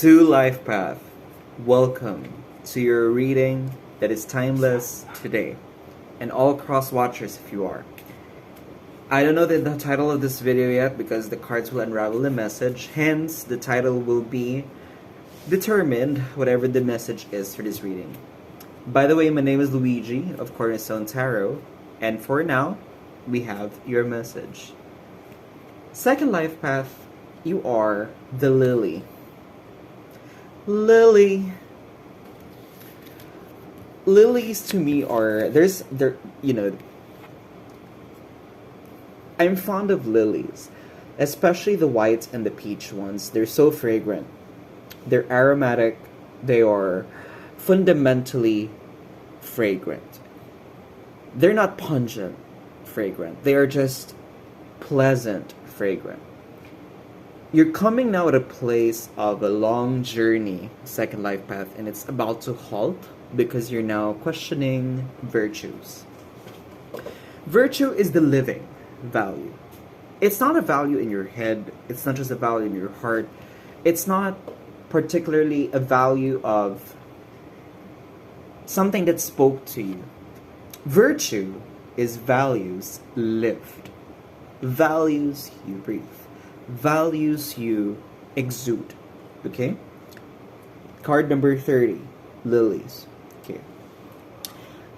To Life Path, welcome to your reading that is timeless today, and all cross watchers if you are. I don't know the title of this video yet because the cards will unravel the message, hence the title will be determined whatever the message is for this reading. By the way, my name is Luigi of Cornerstone Tarot, and for now, we have your message. Second Life Path, you are the Lily. Lilies to me are I'm fond of lilies, especially the white and the peach ones. They're so fragrant. They're aromatic. They are fundamentally fragrant. They're not pungent fragrant. They are just pleasant fragrant. You're coming now at a place of a long journey, Second Life Path, and it's about to halt because you're now questioning virtues. Virtue is the living value. It's not a value in your head. It's not just a value in your heart. It's not particularly a value of something that spoke to you. Virtue is values lived. Values you breathe. Values you exude. Okay? Card number 30, lilies. Okay.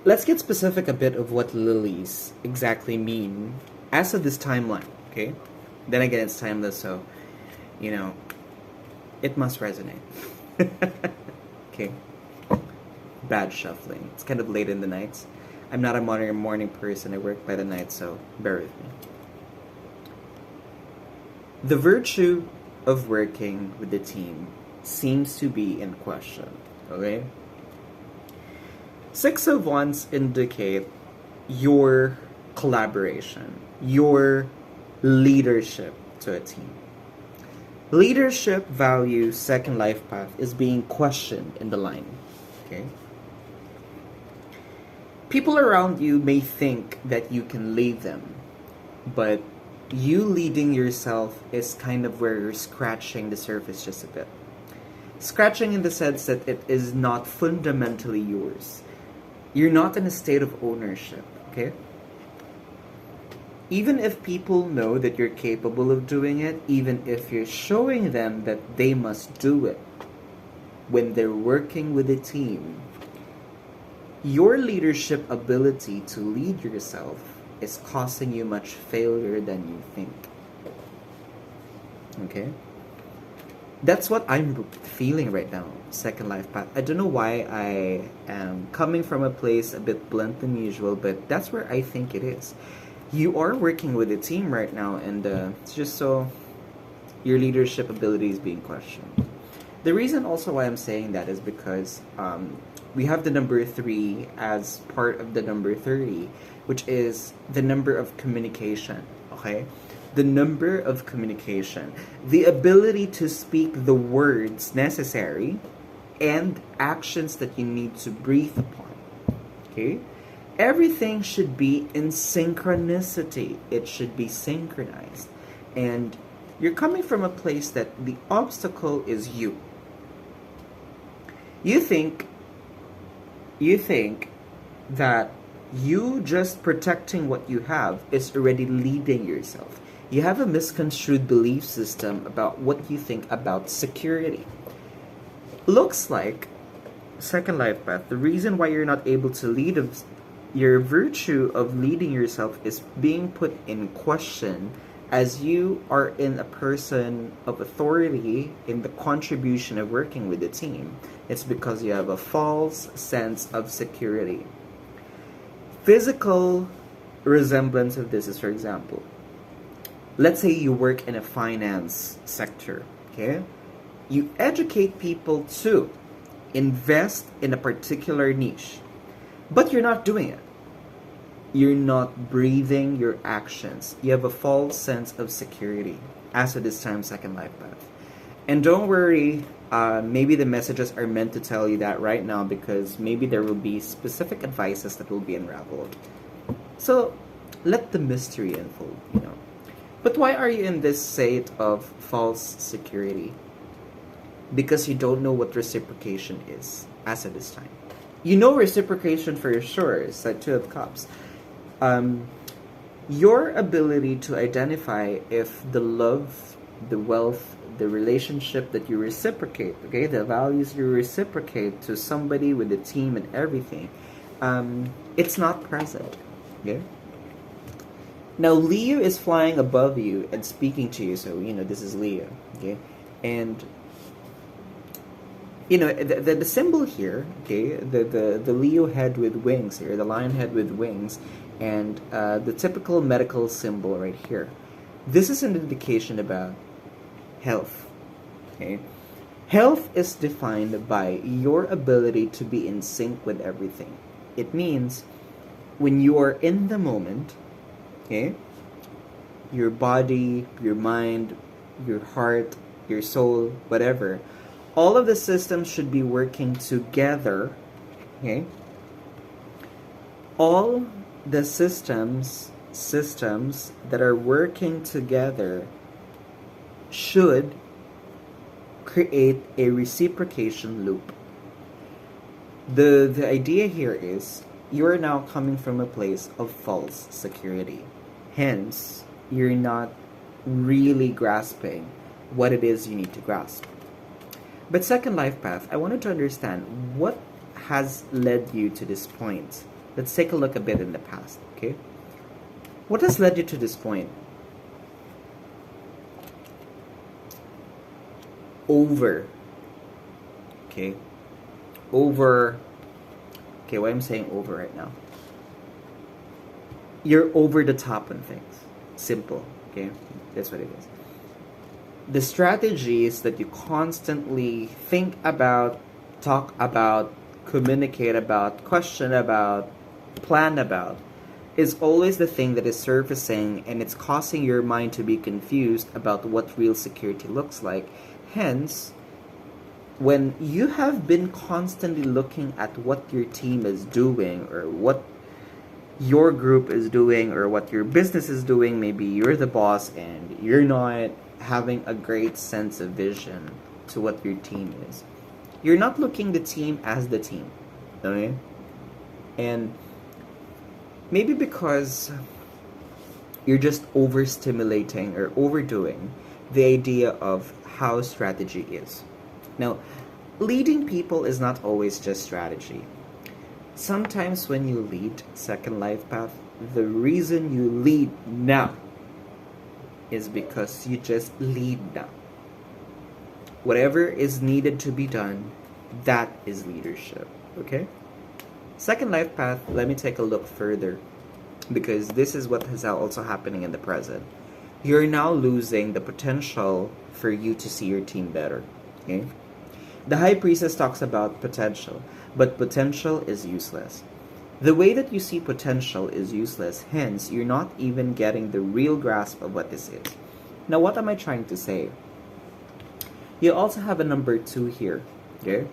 Let's get specific a bit of what lilies exactly mean as of this timeline. Okay? Then again, it's timeless, so, it must resonate. Okay. Bad shuffling. It's kind of late in the night. I'm not a morning person. I work by the night, so bear with me. The virtue of working with the team seems to be in question, okay? Six of Wands indicate your collaboration, your leadership to a team. Leadership value, Second Life Path, is being questioned in the line, okay? People around you may think that you can lead them, but you leading yourself is kind of where you're scratching the surface just a bit. Scratching in the sense that it is not fundamentally yours. You're not in a state of ownership, okay? Even if people know that you're capable of doing it, even if you're showing them that they must do it, when they're working with a team, your leadership ability to lead yourself is causing you much failure than you think. Okay? That's what I'm feeling right now, Second Life Path. I don't know why I am coming from a place a bit blunt than usual, but that's where I think it is. You are working with a team right now, and it's just so your leadership ability is being questioned. The reason also why I'm saying that is because we have the number 3 as part of the number 30, which is the number of communication, okay? The number of communication. The ability to speak the words necessary and actions that you need to breathe upon, okay? Everything should be in synchronicity. It should be synchronized. And you're coming from a place that the obstacle is you. You think that you just protecting what you have is already leading yourself. You have a misconstrued belief system about what you think about security. Looks like, Second Life Path, the reason why you're not able to lead, your virtue of leading yourself is being put in question as you are in a person of authority in the contribution of working with the team. It's because you have a false sense of security. Physical resemblance of this is, for example, let's say you work in a finance sector, okay? You educate people to invest in a particular niche, but you're not doing it. You're not breathing your actions. You have a false sense of security as of this time, Second Life Path. And don't worry, maybe the messages are meant to tell you that right now because maybe there will be specific advices that will be unraveled. So let the mystery unfold, But why are you in this state of false security? because you don't know what reciprocation is as of this time. You know reciprocation for sure, it's that Two of Cups. Your ability to identify if the love, the wealth, the relationship that you reciprocate, okay, the values you reciprocate to somebody with the team and everything, it's not present. Okay. Now Leo is flying above you and speaking to you, so you know this is Leo. Okay, and you know the symbol here. Okay, the Leo head with wings here, the lion head with wings, and the typical medical symbol right here. This is an indication about health. Okay, health is defined by your ability to be in sync with everything. It means when you are in the moment, okay, your body, your mind, your heart, your soul, whatever, all of the systems should be working together. Okay, all the systems that are working together should create a reciprocation loop. The idea here is you are now coming from a place of false security. Hence, you're not really grasping what it is you need to grasp. But second life path, I wanted to understand what has led you to this point. Let's take a look a bit in the past, okay? What has led you to this point? Over. Okay. Over. Okay, why I'm saying over right now? You're over the top on things. Simple. Okay? That's what it is. The strategies that you constantly think about, talk about, communicate about, question about, plan about, is always the thing that is surfacing, and it's causing your mind to be confused about what real security looks like. Hence, when you have been constantly looking at what your team is doing, or what your group is doing, or what your business is doing, maybe you're the boss and you're not having a great sense of vision to what your team is. You're not looking the team as the team. Okay? And maybe because you're just overstimulating or overdoing the idea of how strategy is. Now, leading people is not always just strategy. Sometimes when you lead second life path, the reason you lead now is because you just lead now. Whatever is needed to be done, that is leadership. Okay? Second life path, let me take a look further, because this is what is also happening in the present. You're now losing the potential for you to see your team better. Okay? The High Priestess talks about potential, but potential is useless. The way that you see potential is useless, hence you're not even getting the real grasp of what this is. Now, what am I trying to say? You also have a number 2 here. Okay?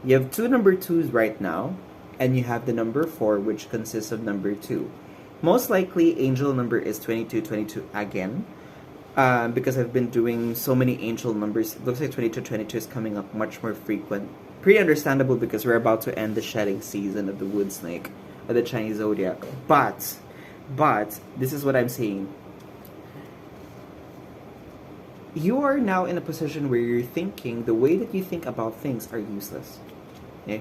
You have 2 number 2s right now, and you have the number 4, which consists of number 2. Most likely, angel number is 2222 again, because I've been doing so many angel numbers. It looks like 2222 is coming up much more frequent. Pretty understandable because we're about to end the shedding season of the wood snake, of the Chinese zodiac. But, this is what I'm saying. You are now in a position where you're thinking, the way that you think about things are useless. Okay?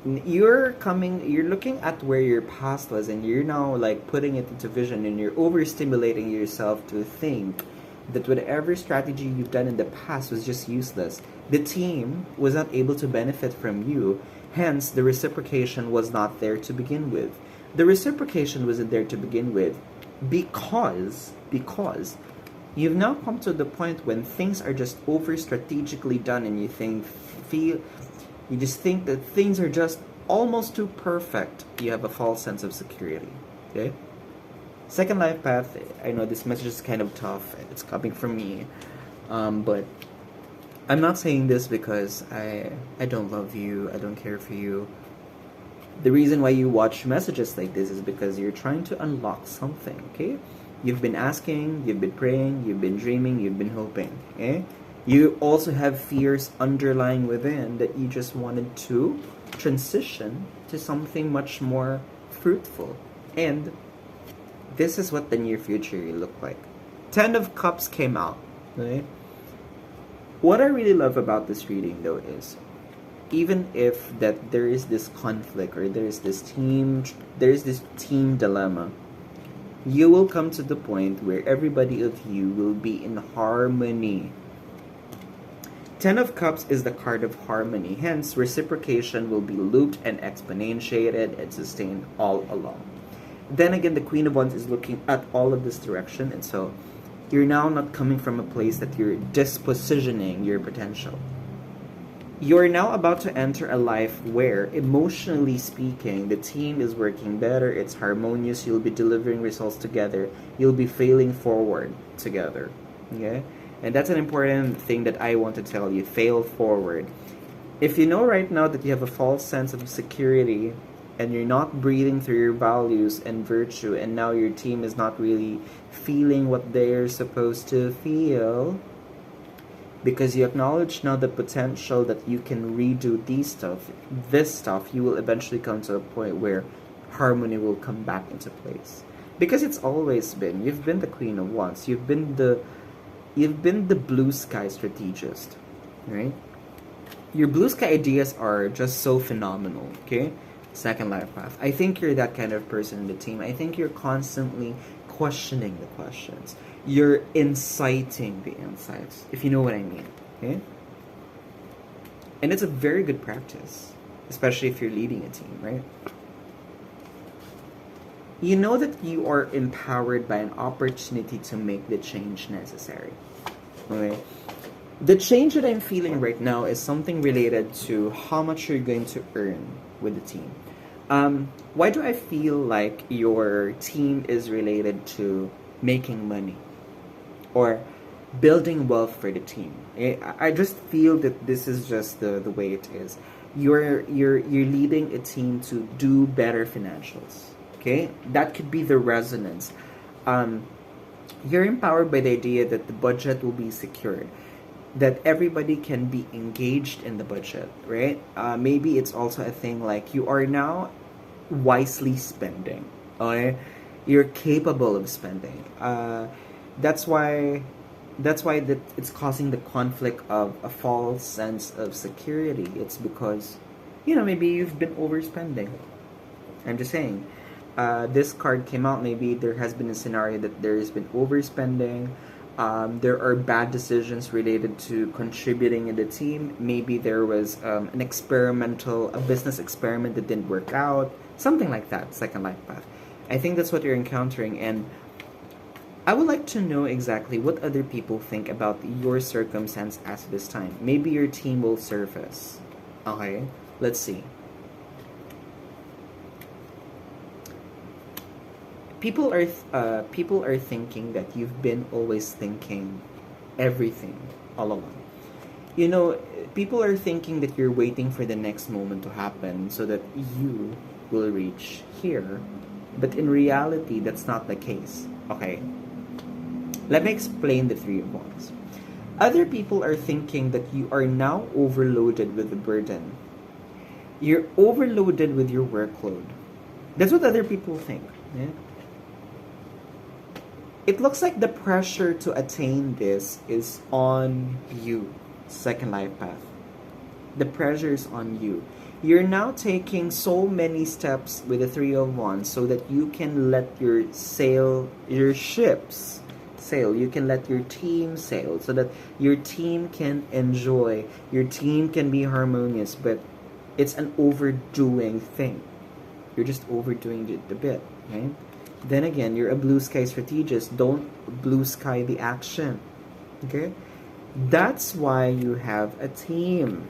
You're looking at where your past was, and you're now like putting it into vision, and you're overstimulating yourself to think that whatever strategy you've done in the past was just useless. The team was not able to benefit from you, hence the reciprocation was not there to begin with. The reciprocation wasn't there to begin with because you've now come to the point when things are just over strategically done, and you just think that things are just almost too perfect. You have a false sense of security. Okay? Second life path, I know this message is kind of tough. It's coming from me. But I'm not saying this because I don't love you. I don't care for you. The reason why you watch messages like this is because you're trying to unlock something. Okay? You've been asking, you've been praying, you've been dreaming, you've been hoping. Okay? You also have fears underlying within that you just wanted to transition to something much more fruitful. And this is what the near future will look like. 10 of Cups came out, right? What I really love about this reading, though, is even if that there is this conflict or there is this team dilemma, you will come to the point where everybody of you will be in harmony. 10 of Cups is the card of harmony, hence reciprocation will be looped and exponentiated and sustained all along. Then again, the Queen of Wands is looking at all of this direction, and so you're now not coming from a place that you're dispositioning your potential. You're now about to enter a life where, emotionally speaking, the team is working better, it's harmonious, you'll be delivering results together, you'll be failing forward together. Okay? And that's an important thing that I want to tell you. Fail forward. If you know right now that you have a false sense of security and you're not breathing through your values and virtue, and now your team is not really feeling what they're supposed to feel, because you acknowledge now the potential that you can redo this stuff, you will eventually come to a point where harmony will come back into place. Because it's always been, you've been the Queen of Wands, you've been the blue sky strategist, right? Your blue sky ideas are just so phenomenal, okay? Second life path. I think you're that kind of person in the team. I think you're constantly questioning the questions. You're inciting the insights, if you know what I mean, okay? And it's a very good practice, especially if you're leading a team, right? You know that you are empowered by an opportunity to make the change necessary. Okay? The change that I'm feeling right now is something related to how much you're going to earn with the team. Why do I feel like your team is related to making money or building wealth for the team? I just feel that this is just the way it is. You're leading a team to do better financials. Okay, that could be the resonance. You're empowered by the idea that the budget will be secured, that everybody can be engaged in the budget, right? Maybe it's also a thing like you are now wisely spending, okay? You're capable of spending. That's why that it's causing the conflict of a false sense of security. It's because, maybe you've been overspending. I'm just saying. This card came out, maybe there has been a scenario that there has been overspending. There are bad decisions related to contributing in the team. Maybe there was a business experiment that didn't work out. Something like that, second life path. I think that's what you're encountering, and I would like to know exactly what other people think about your circumstance at this time. Maybe your team will surface. Okay, let's see. People are thinking that you've been always thinking everything all along. People are thinking that you're waiting for the next moment to happen so that you will reach here. But in reality, that's not the case. Okay? Let me explain the Three of Wands. Other people are thinking that you are now overloaded with the burden. You're overloaded with your workload. That's what other people think. Yeah? It looks like the pressure to attain this is on you, second life path. The pressure is on you. You're now taking so many steps with the Three of Wands so that you can let your ships sail. You can let your team sail so that your team can enjoy. Your team can be harmonious, but it's an overdoing thing. You're just overdoing it a bit, right? Then again, you're a blue sky strategist. Don't blue sky the action. Okay? That's why you have a team.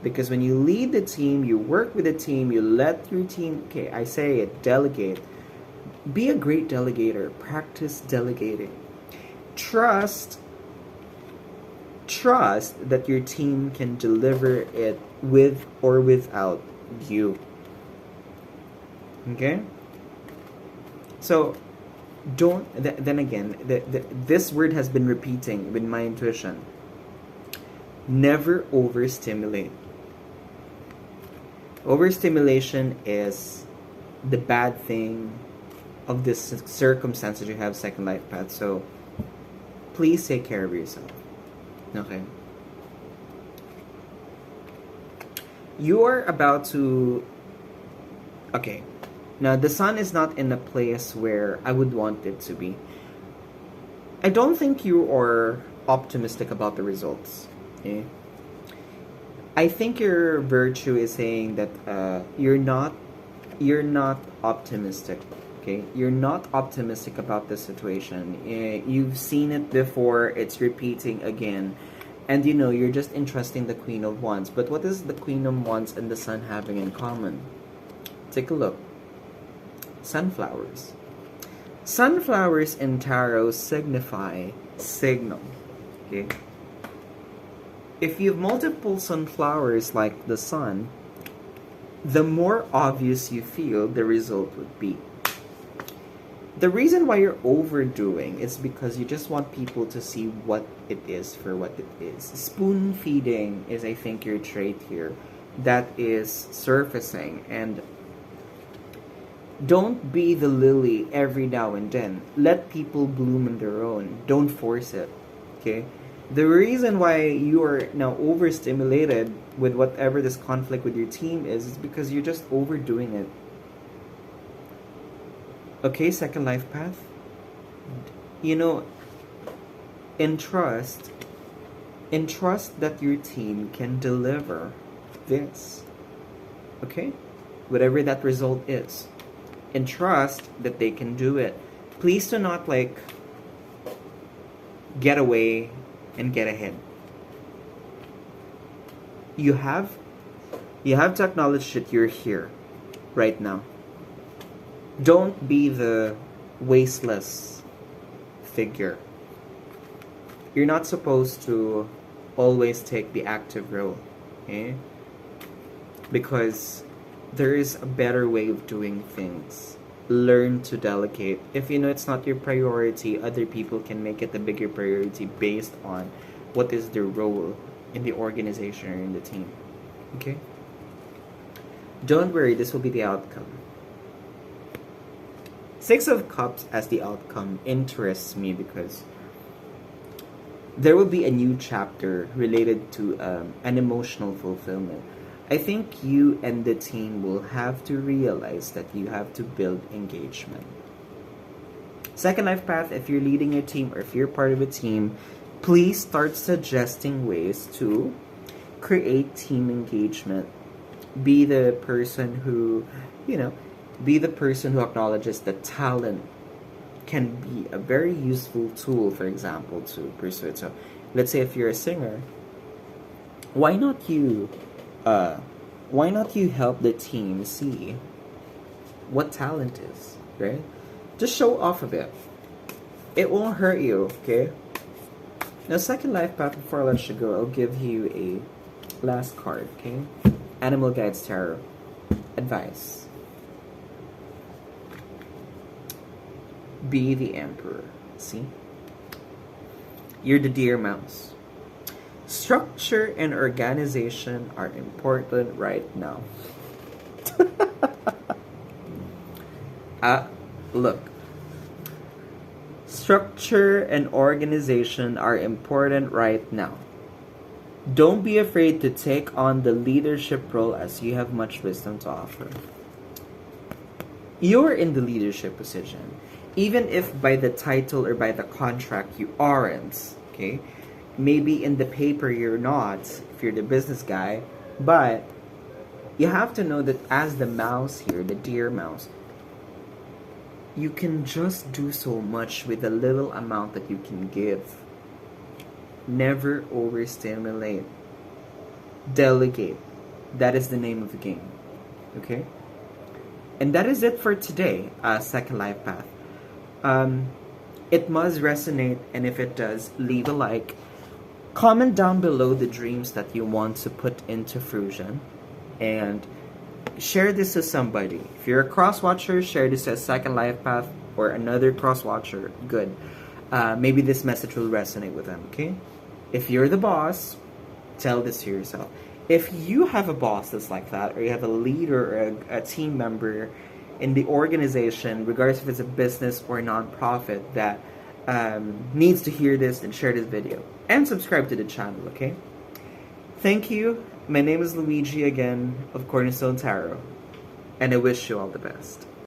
Because when you lead the team, you work with the team, you let your team, okay, I say it, delegate. Be a great delegator. Practice delegating. Trust that your team can deliver it with or without you. Okay? So, then again, this word has been repeating with my intuition. Never overstimulate. Overstimulation is the bad thing of this circumstance that you have second life path. So please take care of yourself. Okay. You are about to... Okay. Now, the sun is not in a place where I would want it to be. I don't think you are optimistic about the results. Okay? I think your virtue is saying that you're not optimistic. Okay? You're not optimistic about the situation. You've seen it before. It's repeating again. And you know, you're just entrusting the Queen of Wands. But what is the Queen of Wands and the Sun having in common? Take a look. Sunflowers. Sunflowers in tarot signify signal. Okay? If you have multiple sunflowers like the sun, the more obvious you feel the result would be. The reason why you're overdoing is because you just want people to see what it is for what it is. Spoon feeding is, I think, your trait here that is surfacing. And don't be the lily every now and then. Let people bloom on their own. Don't force it. Okay? The reason why you are now overstimulated with whatever this conflict with your team is because you're just overdoing it. Okay, second life path. You know, entrust that your team can deliver this. Okay? Whatever that result is. Entrust that they can do it. Please do not get away and get ahead. You have to acknowledge that you're here right now. Don't be the wasteless figure. You're not supposed to always take the active role, okay? Because there is a better way of doing things. Learn to delegate. If you know it's not your priority, other people can make it a bigger priority based on what is their role in the organization or in the team. Okay? Don't worry, this will be the outcome. Six of Cups as the outcome interests me because there will be a new chapter related to an emotional fulfillment. I think you and the team will have to realize that you have to build engagement. Second life path, if you're leading your team or if you're part of a team, please start suggesting ways to create team engagement. Be the person who, acknowledges that talent can be a very useful tool, for example, to pursue it. So, let's say if you're a singer, why not you help the team see what talent is, right? Just show off a bit. It won't hurt you, okay? Now, second life path, before I let you go, I'll give you a last card, okay? Animal Guides Tarot. Advice. Be the Emperor. See? You're the deer mouse. Structure and organization are important right now. Look. Structure and organization are important right now. Don't be afraid to take on the leadership role as you have much wisdom to offer. You're in the leadership position. Even if by the title or by the contract you aren't, okay? Maybe in the paper you're not, if you're the business guy, but you have to know that as the mouse here, the deer mouse, you can just do so much with the little amount that you can give. Never overstimulate. Delegate. That is the name of the game. Okay? And that is it for today, Second Life Path. It must resonate, and if it does, leave a like. Comment down below the dreams that you want to put into fruition, and share this to somebody. If you're a cross-watcher, share this as Second Life Path or another cross-watcher. Good. Maybe this message will resonate with them, okay? If you're the boss, tell this to yourself. If you have a boss that's like that, or you have a leader or a team member in the organization, regardless if it's a business or a nonprofit, that needs to hear this, and share this video. And subscribe to the channel, okay? Thank you. My name is Luigi again of Cornerstone Tarot. And I wish you all the best.